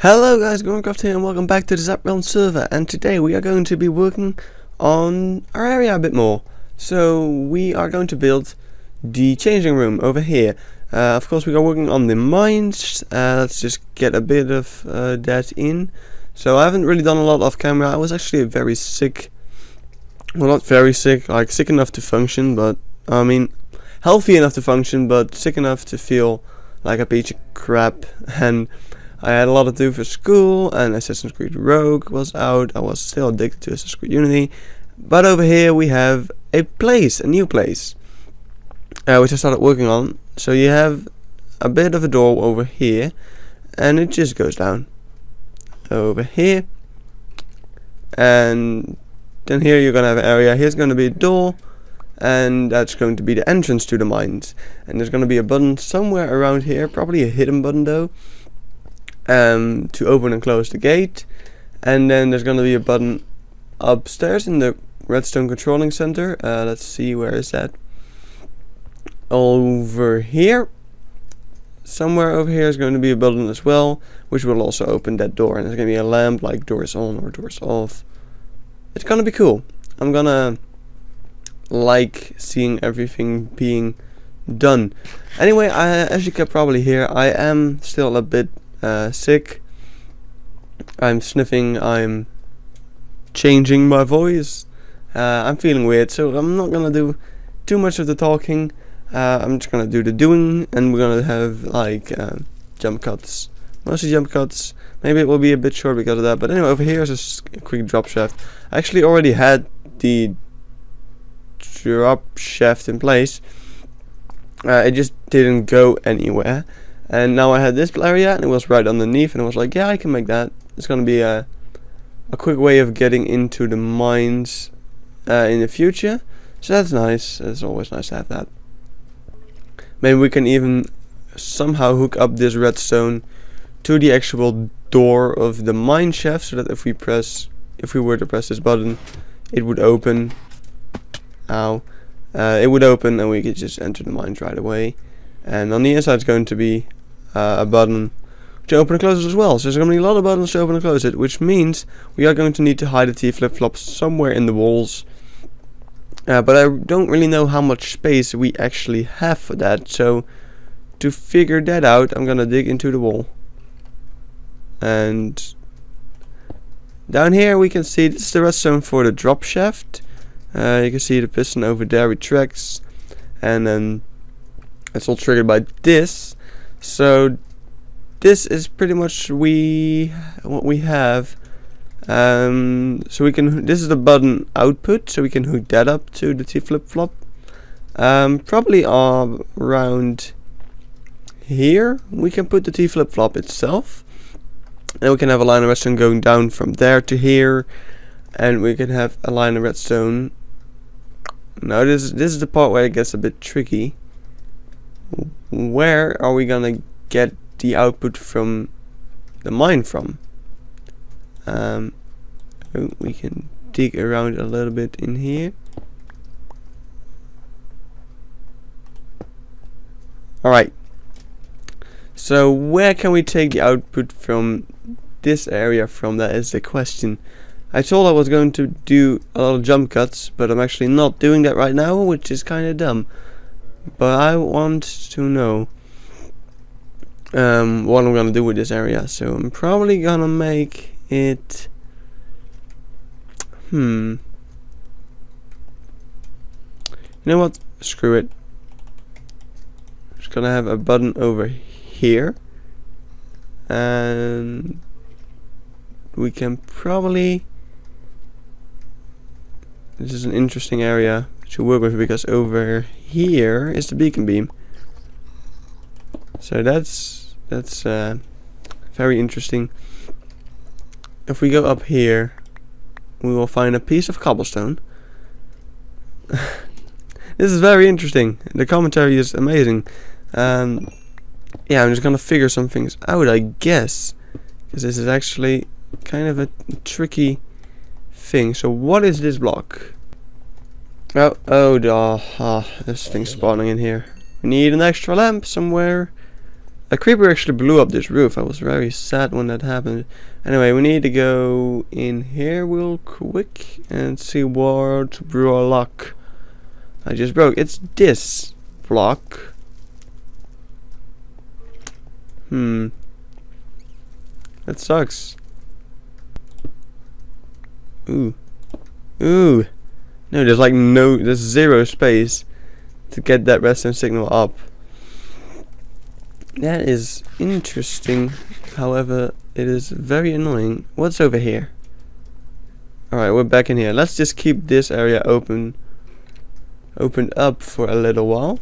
Hello guys, Gorncraft here and welcome back to the ZappedRealm server, and today we are going to be working on our area a bit more. So we are going to build the changing room over here. Of course we are working on the mines. Let's just get a bit of that in. So I haven't really done a lot off camera. I was actually very sick. Well, not very sick, like sick enough to function, but I mean healthy enough to function, but sick enough to feel like a piece of crap. And I had a lot to do for school, and Assassin's Creed Rogue was out. I was still addicted to Assassin's Creed Unity. But over here we have a new place, which I started working on. So you have a bit of a door over here, and it just goes down over here. And then here you're going to have an area. Here's going to be a door, and that's going to be the entrance to the mines. And there's going to be a button somewhere around here, probably a hidden button though. To open and close the gate, and then there's gonna be a button upstairs in the Redstone controlling center. Let's see, where is that? Over here, somewhere over here is going to be a button as well, which will also open that door, and there's gonna be a lamp like doors on or doors off. It's gonna be cool. I'm gonna like seeing everything being done. Anyway, as you can probably hear, I am still a bit sick. I'm sniffing, I'm changing my voice, I'm feeling weird, so I'm not gonna do too much of the talking. I'm just gonna do the doing, and we're gonna have like jump cuts, mostly jump cuts. Maybe it will be a bit short because of that, but anyway, over here is a quick drop shaft. I actually already had the drop shaft in place, it just didn't go anywhere. And now I had this area, and it was right underneath, and I was like, yeah, I can make that. It's gonna be a quick way of getting into the mines in the future. So that's nice. It's always nice to have that. Maybe we can even somehow hook up this redstone to the actual door of the mine shaft, so that if we were to press this button, it would open. It would open, and we could just enter the mines right away. And on the inside, it's going to be a button to open and close it as well. So there's going to be a lot of buttons to open and close it, which means we are going to need to hide the T flip-flops somewhere in the walls. But I don't really know how much space we actually have for that. So to figure that out, I'm going to dig into the wall. And down here we can see this is the redstone for the drop shaft. You can see the piston over there retracts, and then it's all triggered by this. So this is pretty much what we have. So we can, this is the button output, so we can hook that up to the T flip-flop. Probably around here we can put the T flip-flop itself, and we can have a line of redstone going down from there to here, and we can have a line of redstone. Now this is the part where it gets a bit tricky. Where are we gonna get the output from the mine from? We can dig around a little bit in here. Alright, so where can we take the output from this area from? That is the question. I told I was going to do a lot of jump cuts, but I'm actually not doing that right now, which is kind of dumb. But I want to know what I'm gonna do with this area. So I'm probably gonna make it you know what, screw it. Just gonna have a button over here, and we can probably, this is an interesting area to work with, because over here is the beacon beam. So that's very interesting. If we go up here, we will find a piece of cobblestone. This is very interesting. The commentary is amazing. Yeah, I'm just gonna figure some things out, I guess, because this is actually kind of a tricky thing. So what is this block? Oh, this thing's spawning in here. We need an extra lamp somewhere. A creeper actually blew up this roof. I was very sad when that happened. Anyway, we need to go in here real quick and see what block I just broke. It's this block. That sucks. Ooh. No, there's zero space to get that redstone signal up. That is interesting. However, it is very annoying. What's over here? Alright, we're back in here. Let's just keep this area opened up for a little while.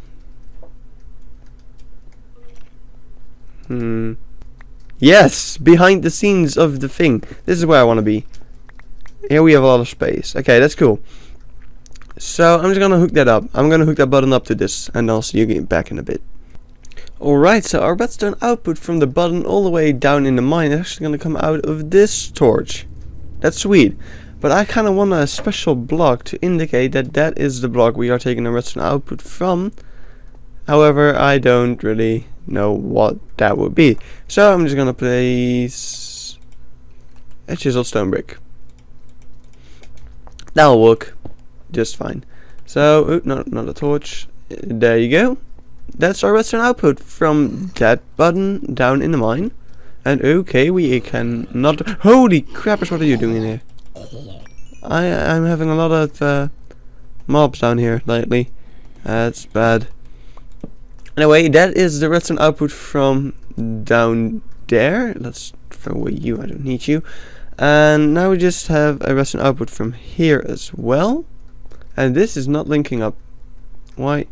Yes! Behind the scenes of the thing. This is where I want to be. Here we have a lot of space. Okay, that's cool. So, I'm just gonna hook that up. I'm gonna hook that button up to this, and I'll see you back in a bit. Alright, so our redstone output from the button all the way down in the mine is actually going to come out of this torch. That's sweet. But I kind of want a special block to indicate that that is the block we are taking the redstone output from. However, I don't really know what that would be. So I'm just going to place a chiseled stone brick. That'll work just fine. So, not a torch. There you go. That's our redstone output from that button down in the mine. And okay, we can not. Holy crappers, what are you doing in here? I'm having a lot of mobs down here lately. That's bad. Anyway, that is the redstone output from down there. Let's throw away you, I don't need you. And now we just have a redstone output from here as well. And this is not linking up. Why?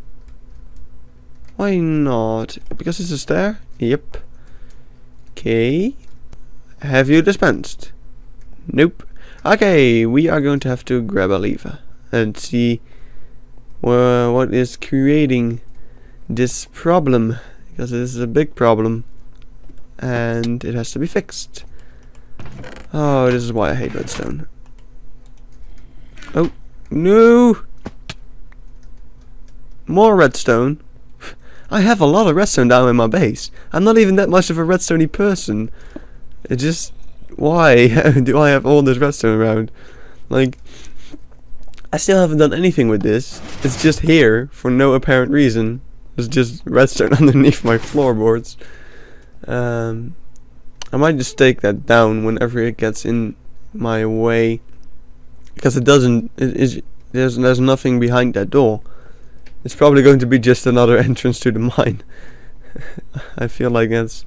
Why not? Because it's a stair? Yep. Okay. Have you dispensed? Nope. Okay, we are going to have to grab a lever and see what is creating this problem. Because this is a big problem. And it has to be fixed. Oh, this is why I hate redstone. Oh, no! More redstone. I have a lot of redstone down in my base. I'm not even that much of a redstoney person. It just... Why do I have all this redstone around? Like... I still haven't done anything with this. It's just here for no apparent reason. There's just redstone underneath my floorboards. I might just take that down whenever it gets in my way. Because it doesn't... There's nothing behind that door. It's probably going to be just another entrance to the mine. I feel like that's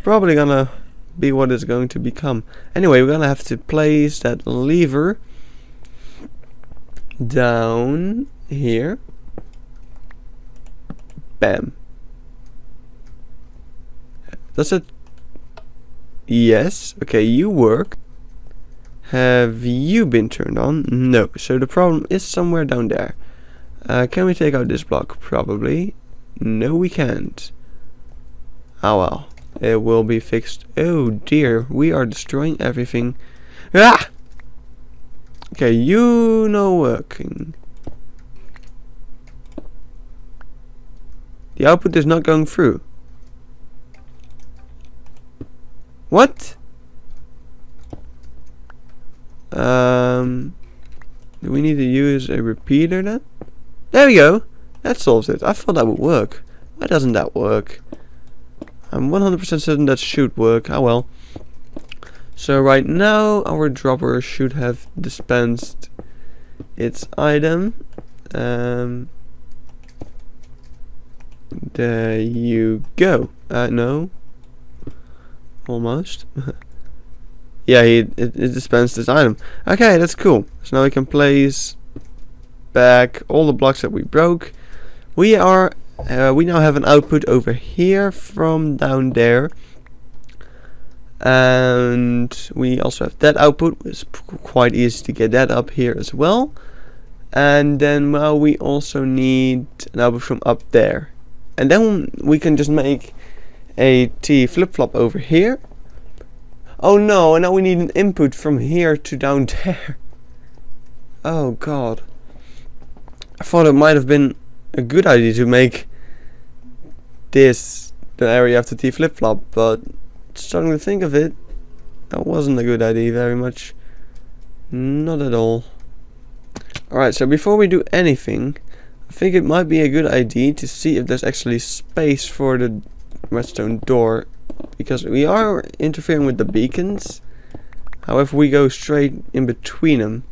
probably gonna be what it's going to become. Anyway, we're gonna have to place that lever down here. Bam. Does it? Yes. Okay, you work. Have you been turned on? No. So the problem is somewhere down there. Can we take out this block? Probably. No, we can't. Oh well. It will be fixed. Oh dear, we are destroying everything. Ah! Okay, you know working. The output is not going through. What? Do we need to use a repeater then? There we go. That solves it. I thought that would work. Why doesn't that work? I'm 100% certain that should work. Oh well. So right now our dropper should have dispensed its item. There you go. No. Almost. Yeah, it dispensed this item. Okay, that's cool. So now we can place back all the blocks that we broke. We now have an output over here from down there, and we also have that output. It's quite easy to get that up here as well. And then we also need an output from up there, and then we can just make a T flip-flop over here. Oh no, and now we need an input from here to down there. Oh god. I thought it might have been a good idea to make this the area after T flip-flop, but starting to think of it, that wasn't a good idea very much. Not at all. Alright, so before we do anything, I think it might be a good idea to see if there's actually space for the redstone door, because we are interfering with the beacons. However, we go straight in between them,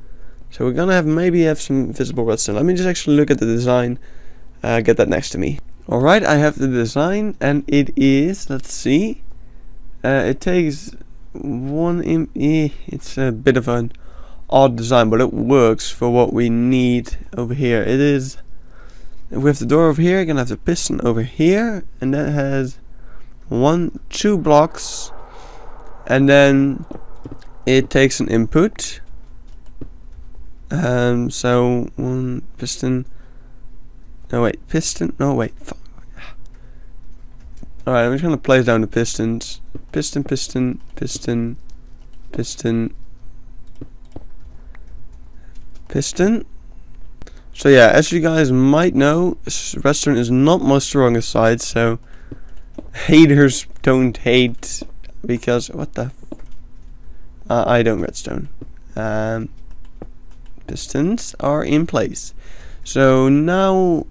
so we're gonna maybe have some visible redstone. Let me just actually look at the design. Get that next to me. Alright, I have the design, and it is, let's see, it takes it's a bit of an odd design, but it works for what we need over here. It is, if we have the door over here, we're gonna have the piston over here, and that has 2 blocks, and then it takes an input. So 1 piston. No wait, piston. No wait. Alright, I'm just gonna place down the pistons. Piston, piston, piston, piston, piston. So yeah, as you guys might know, redstone is not my strongest side, so haters don't hate, because what the I don't redstone. Pistons are in place. So now,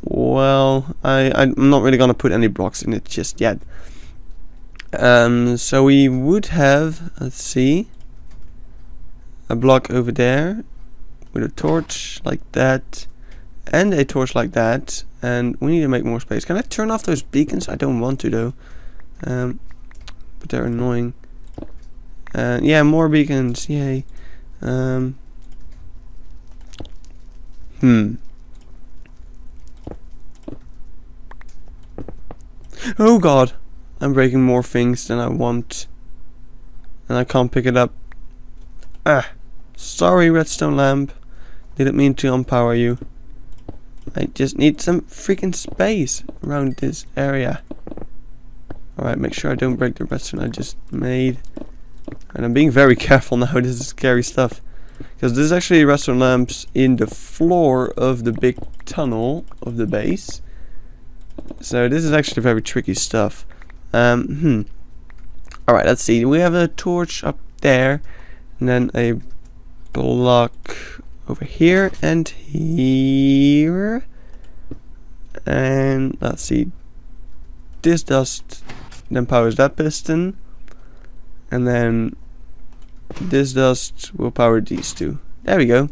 well, I'm not really gonna put any blocks in it just yet. So we would have, let's see, a block over there with a torch like that and a torch like that, and we need to make more space. Can I turn off those beacons? I don't want to though, but they're annoying. Yeah, more beacons, yay. Oh god, I'm breaking more things than I want, and I can't pick it up. Sorry, redstone lamp, didn't mean to unpower you. I just need some freaking space around this area. Alright, make sure I don't break the redstone I just made. And I'm being very careful now, this is scary stuff. Because there's actually redstone lamps in the floor of the big tunnel of the base. So this is actually very tricky stuff. Alright, let's see. We have a torch up there, and then a block over here and here. And let's see. This dust then powers that piston. And then this dust will power these two. There we go.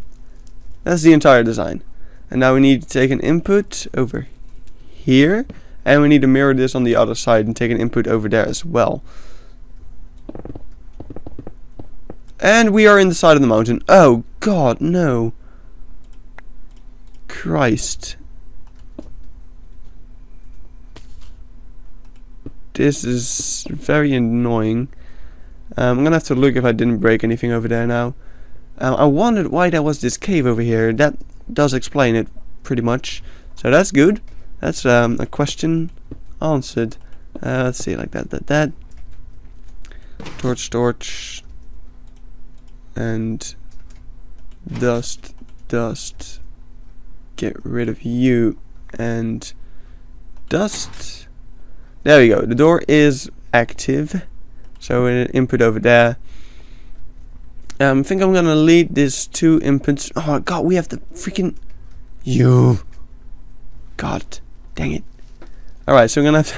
That's the entire design. And now we need to take an input over here, and we need to mirror this on the other side and take an input over there as well. And we are in the side of the mountain. Oh god, no. Christ. This is very annoying. I'm gonna have to look if I didn't break anything over there now. I wondered why there was this cave over here. That does explain it pretty much. So that's good. That's a question answered. Let's see, like that. Torch. And dust. Get rid of you. And dust. There we go. The door is active. So an input over there. I think I'm gonna lead these 2 inputs. Oh god, we have the freaking God, dang it. Alright, so I'm gonna have to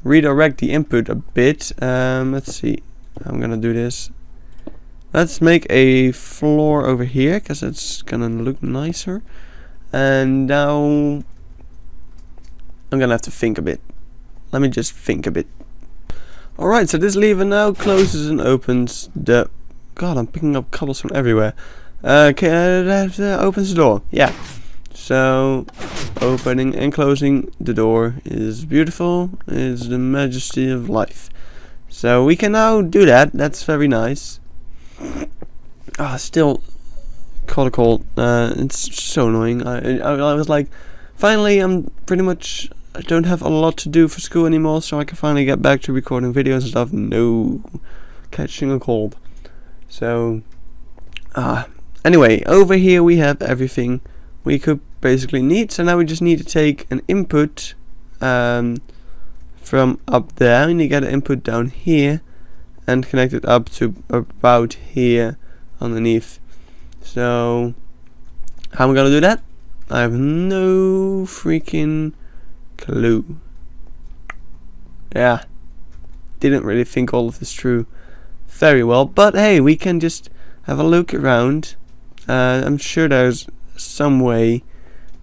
redirect the input a bit. Let's see. I'm gonna do this. Let's make a floor over here, because it's gonna look nicer. And now I'm gonna have to think a bit. Let me just think a bit. Alright, so this lever now closes and opens the... God, I'm picking up cobblestone everywhere. Okay, that opens the door. Yeah. So, opening and closing the door is beautiful. It's the majesty of life. So we can now do that. That's very nice. Still caught a cold. It's so annoying. I was like, finally, I don't have a lot to do for school anymore, so I can finally get back to recording videos and stuff. No, catching a cold. So, anyway, over here we have everything we could basically need. So now we just need to take an input from up there. We need to get an input down here and connect it up to about here underneath. So how am I gonna do that? I have no freaking clue. Yeah, didn't really think all of this through very well, but hey, we can just have a look around. I'm sure there's some way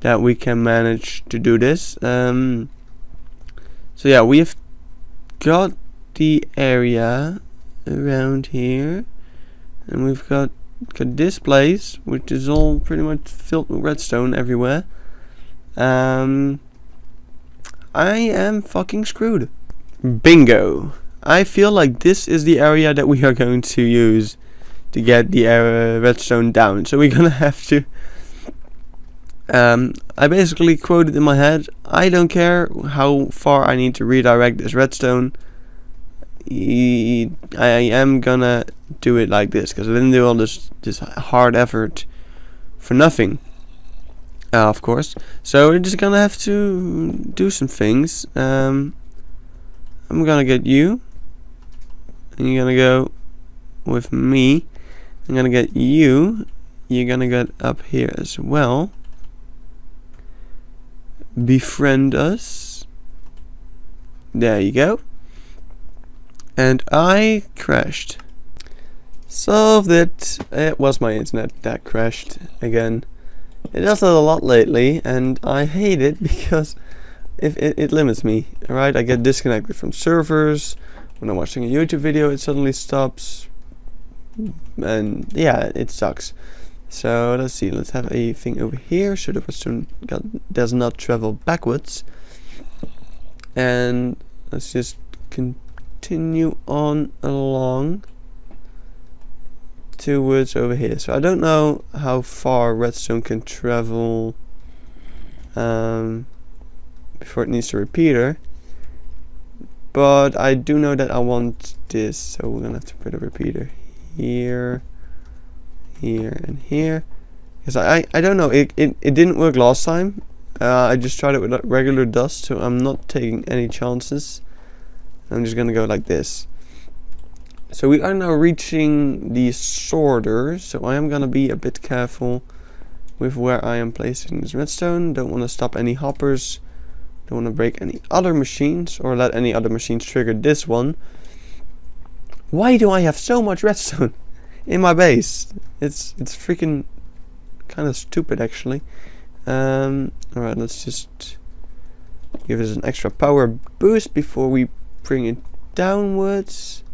that we can manage to do this. So yeah, we've got the area around here, and we've got this place, which is all pretty much filled with redstone everywhere. I am fucking screwed. Bingo! I feel like this is the area that we are going to use to get the redstone down. So we're gonna have to. I basically quoted in my head, I don't care how far I need to redirect this redstone. I am gonna do it like this, because I didn't do all this hard effort for nothing. Of course. So we're just gonna have to do some things. I'm gonna get you, and you're gonna go with me. I'm gonna get you. You're gonna get up here as well. Befriend us. There you go. And I crashed. Solved it. It was my internet that crashed again. It does that a lot lately, and I hate it because it limits me. Alright, I get disconnected from servers. When I'm watching a YouTube video, it suddenly stops. And yeah, it sucks. So let's see, let's have a thing over here so the redstone does not travel backwards. And let's just continue on along towards over here. So I don't know how far redstone can travel before it needs a repeater, but I do know that I want this, so we're gonna have to put a repeater here, here, and here, because I don't know, it didn't work last time. I just tried it with regular dust, so I'm not taking any chances. I'm just gonna go like this. So we are now reaching the sorter, so I am gonna be a bit careful with where I am placing this redstone. Don't want to stop any hoppers, don't want to break any other machines or let any other machines trigger this one. Why do I have so much redstone in my base? It's freaking kind of stupid actually. Alright, let's just give this an extra power boost before we bring it downwards.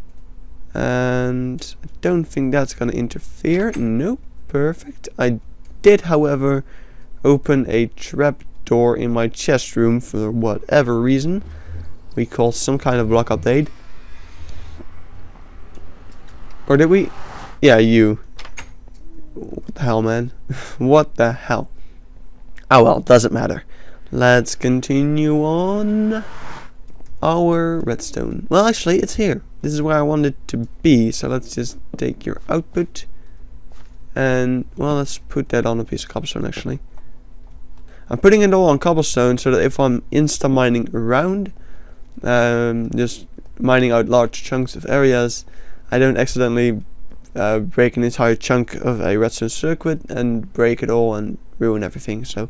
And I don't think that's gonna interfere. Nope, perfect. I did, however, open a trap door in my chest room for whatever reason. We called some kind of block update. Or did we? Yeah, you. What the hell, man? What the hell? Oh well, doesn't matter. Let's continue on our redstone. Well, actually, it's here. This is where I want it to be. So let's just take your output. And, well, let's put that on a piece of cobblestone, actually. I'm putting it all on cobblestone so that if I'm insta mining around, just mining out large chunks of areas, I don't accidentally break an entire chunk of a redstone circuit and break it all and ruin everything. So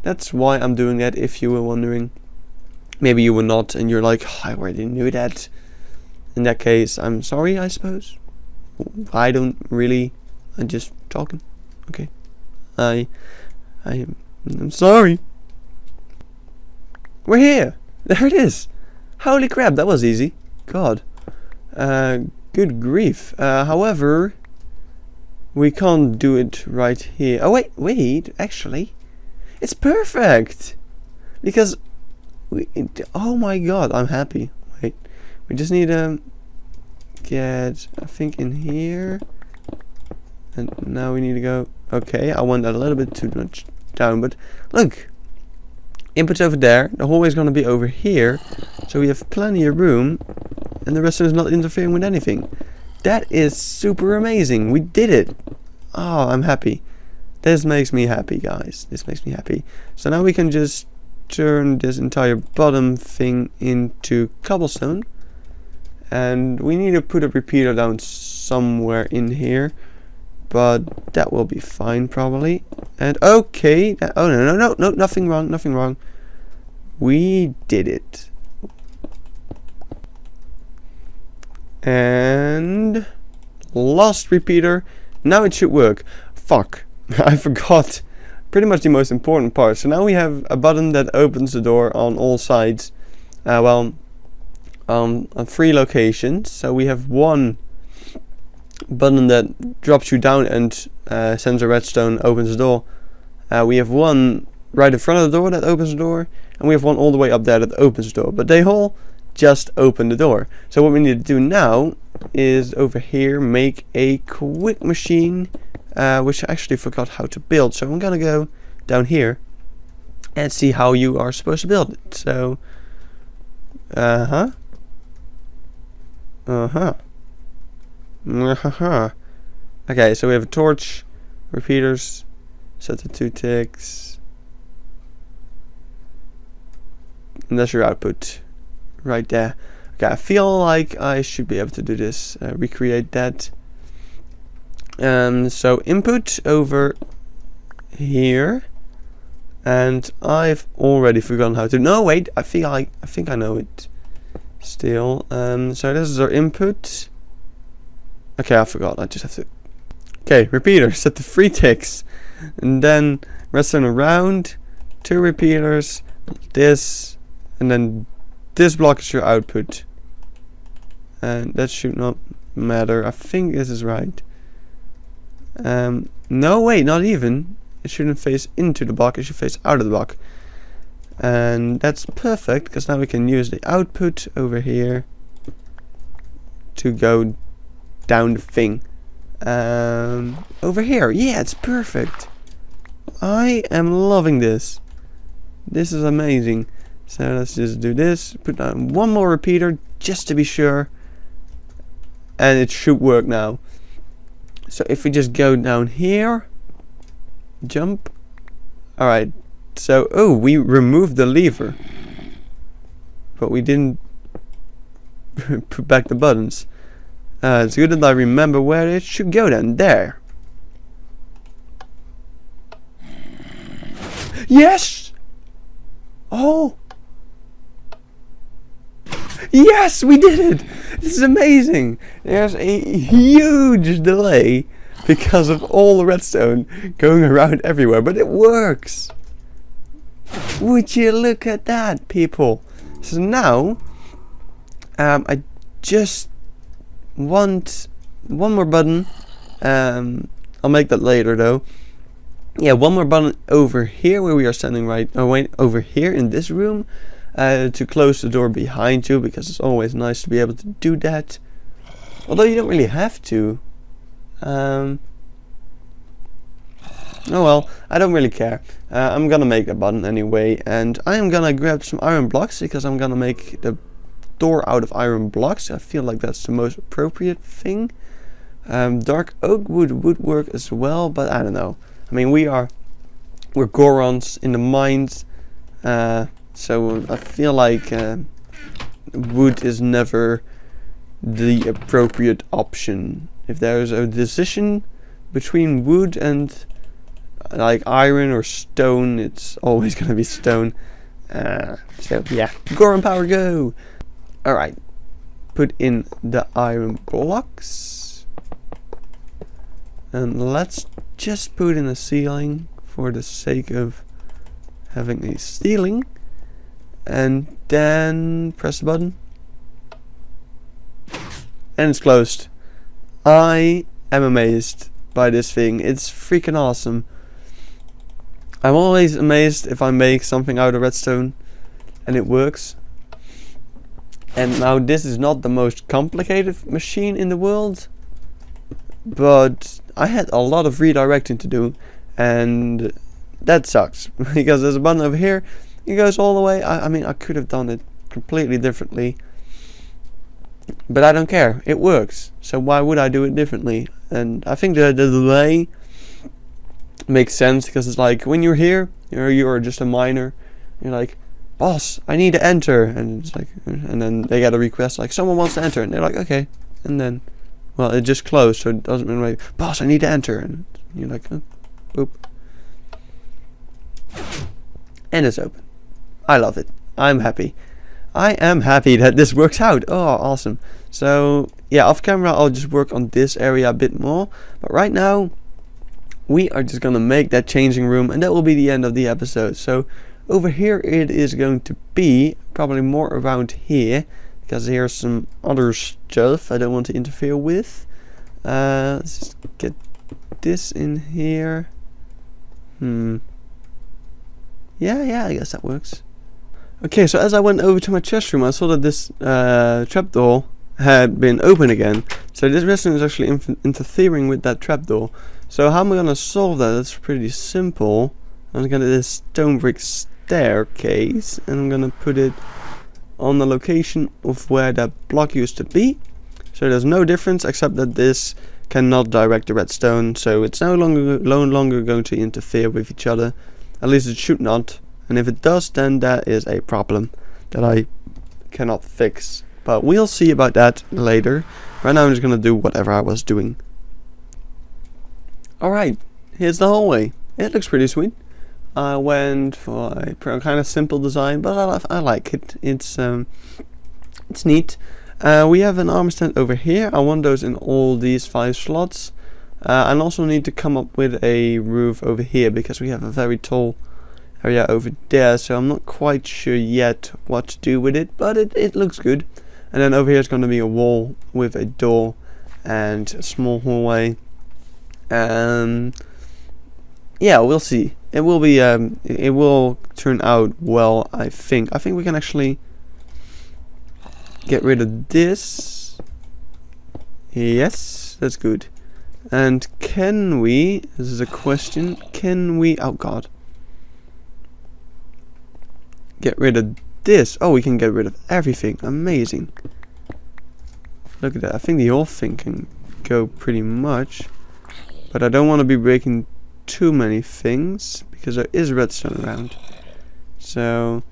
that's why I'm doing that, if you were wondering. Maybe you were not and you're like, oh, I already knew that. In that case, I'm sorry, I suppose. I don't really, I'm just talking. Okay. I'm sorry. We're here. There it is. Holy crap, that was easy. God. Good grief. However, we can't do it right here. Oh wait, actually, it's perfect. Because oh my god, I'm happy. Wait, we just need to get, I think, in here, and now we need to go. Okay, I went a little bit too much down, but look, input's over there. The hallway is gonna be over here, so we have plenty of room, and the rest is not interfering with anything. That is super amazing. We did it. Oh, I'm happy. This makes me happy, guys. This makes me happy. So now we can just turn this entire bottom thing into cobblestone. And we need to put a repeater down somewhere in here. But that will be fine probably. And okay. Oh no, nothing wrong. We did it. And last repeater. Now it should work. Fuck. I forgot pretty much the most important part. So now we have a button that opens the door on all sides. On 3 locations. So we have one button that drops you down and sends a redstone, opens the door. We have one right in front of the door that opens the door. And we have one all the way up there that opens the door. But they all just open the door. So what we need to do now is over here make a quick machine, which I actually forgot how to build. So I'm gonna go down here and see how you are supposed to build it. So okay, so we have a torch, repeaters, set to 2 ticks, and that's your output right there. Okay, I feel like I should be able to do this, recreate that. So input over here, and I've already forgotten how to. No, wait, I think I know it still. So this is our input. Okay, I forgot. I just have to. Okay, repeater set to 3 ticks, and then redstone around, 2 repeaters, this, and then this block is your output. And that should not matter. I think this is right. No, wait, not even. It shouldn't face into the block, it should face out of the block. And that's perfect, because now we can use the output over here to go down the thing. Over here. Yeah, it's perfect. I am loving this. This is amazing. So let's just do this. Put down one more repeater just to be sure. And it should work now. So if we just go down here, jump. Alright. So, oh, we removed the lever. But we didn't put back the buttons. It's good that I remember where it should go then. There. Yes! Oh! Yes, we did it! This is amazing! There's a huge delay because of all the redstone going around everywhere, but it works! Would you look at that, people? So now, I just want one more button. I'll make that later though. Yeah, one more button over here where we are standing right. Oh wait, over here in this room. To close the door behind you, because it's always nice to be able to do that. Although you don't really have to. Oh well, I don't really care. I'm gonna make a button anyway, and I am gonna grab some iron blocks because I'm gonna make the door out of iron blocks. I feel like that's the most appropriate thing. Dark oak wood would work as well, but I don't know. I mean, we're Gorons in the mines. So I feel like wood is never the appropriate option. If there's a decision between wood and like iron or stone, it's always gonna be stone. So yeah, Goron power go! Alright, put in the iron blocks. And let's just put in a ceiling for the sake of having a ceiling. And then press the button. And it's closed. I am amazed by this thing. It's freaking awesome. I'm always amazed if I make something out of redstone and it works. And now this is not the most complicated machine in the world, but I had a lot of redirecting to do, and that sucks because there's a button over here. It goes all the way. I mean, I could have done it completely differently, but I don't care. It works. So why would I do it differently? And I think the delay makes sense because it's like when you're here, you're just a miner. You're like, boss, I need to enter, and it's like, and then they get a request like, someone wants to enter, and they're like, okay, and then, well, it just closed, so it doesn't mean like, boss, I need to enter, and you're like, oh, boop, and it's open. I love it. I'm happy. I am happy that this works out. Oh, awesome. So yeah, off camera I'll just work on this area a bit more, but right now we are just gonna make that changing room, and that will be the end of the episode. So over here it is going to be probably more around here, because here's some other stuff I don't want to interfere with. Let's just get this in here. Yeah, I guess that works. Okay, so as I went over to my chest room, I saw that this trapdoor had been open again. So this redstone is actually interfering with that trapdoor. So how am I gonna solve that? That's pretty simple. I'm gonna do this stone brick staircase, and I'm gonna put it on the location of where that block used to be. So there's no difference except that this cannot direct the redstone, so it's no longer going to interfere with each other. At least it should not. And if it does, then that is a problem that I cannot fix. But we'll see about that later. Right now I'm just gonna do whatever I was doing. Alright, here's the hallway. It looks pretty sweet. I went for a kind of simple design, but I like it. It's neat. We have an armor stand over here. I want those in all these 5 slots. I also need to come up with a roof over here, because we have a very tall area over there, so I'm not quite sure yet what to do with it, but it looks good. And then over here is going to be a wall with a door and a small hallway. Yeah, we'll see. It will be it will turn out well, I think. I think we can actually get rid of this. Yes, that's good. And can we, this is a question, can we, oh god, get rid of this? Oh, we can get rid of everything. Amazing. Look at that. I think the whole thing can go pretty much, but I don't want to be breaking too many things because there is redstone around. So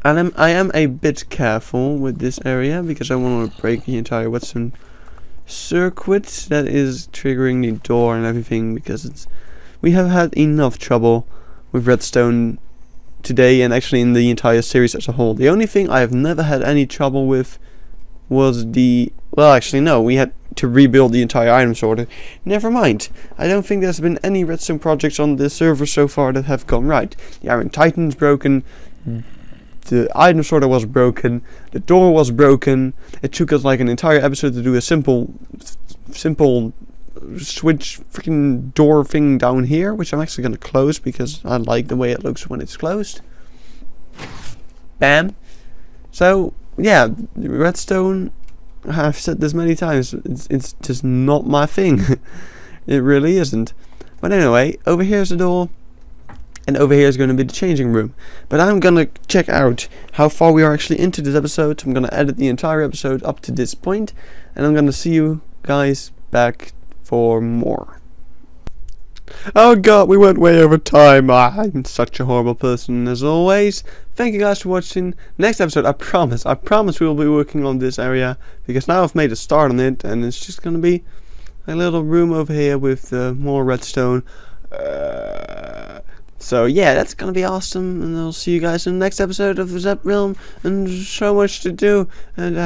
I am a bit careful with this area because I want to break the entire redstone circuit that is triggering the door and everything, because we have had enough trouble with redstone today, and actually in the entire series as a whole. The only thing I have never had any trouble with was the, well, actually no, we had to rebuild the entire item sorter. Never mind, I don't think there's been any redstone projects on this server so far that have gone right. The Iron Titan's broken, the item sorter was broken, the door was broken. It took us like an entire episode to do a simple switch freaking door thing down here, which I'm actually going to close because I like the way it looks when it's closed. Bam. So yeah, redstone, I've said this many times, it's just not my thing. It really isn't. But anyway, over here's the door, and over here is going to be the changing room. But I'm going to check out how far we are actually into this episode. I'm going to edit the entire episode up to this point, and I'm going to see you guys back for more. Oh god, we went way over time. I'm such a horrible person as always. Thank you guys for watching. Next episode, I promise we will be working on this area, because now I've made a start on it, and it's just gonna be a little room over here with more redstone. So yeah, that's gonna be awesome, and I'll see you guys in the next episode of ZappedRealm, and so much to do, and